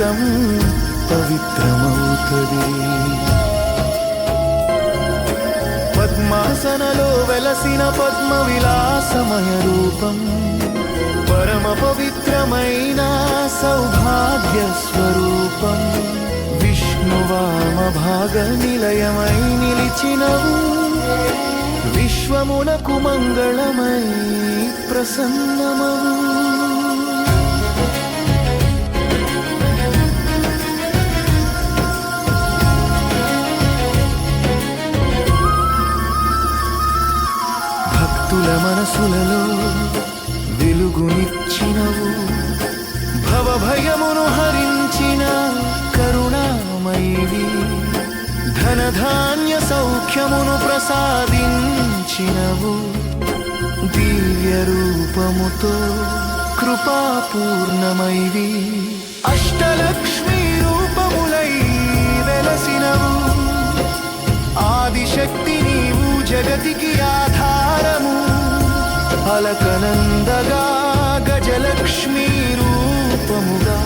జీవితం పవిత్రమవుతది. పద్మాసనలో వెలసిన పద్మ విలాసమయ రూపం పరమ పవిత్రమైన సౌభాగ్య స్వరూపం. విష్ణువామ భాగ నిలయమై నిలిచినవు విశ్వమునకు మంగళమై ప్రసన్నమవు. భక్తుల మనసులలో వెలుగునిచ్చినవు భవభయమును హరించిన కరుణామయివి. ధనధాన్య సౌఖ్యమును ప్రసాదించినవు దివ్య రూపముతో కృపాపూర్ణమైవి. అష్టలక్ష్మీ రూపములై వెలసినవు ఆదిశక్తి నీవు జగతికి ఆధారము. అలకనందగా గజలక్ష్మీ రూపముగా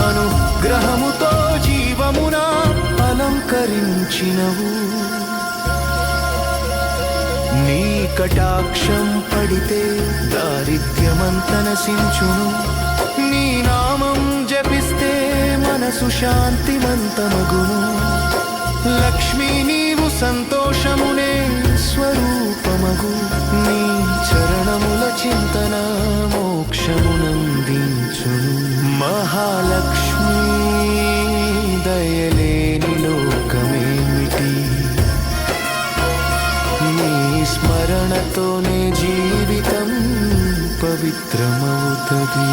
అనుగ్రహముతో జీవమున అలంకరించినవు. నీ కటాక్షం పడితే దారిద్ర్యమంత నశించును. నీ నామం జపిస్తే మనసు శాంతిమంతమగును. లక్ష్మీ నీవు సంతోషమునే స్వరూపమగు. నీ చరణముల చింతన మోక్షమునందించును. మహాలక్ష్మీ దయలేని లోకమేమిటి, నీ స్మరణతోనే జీవితం పవిత్రమవుతది.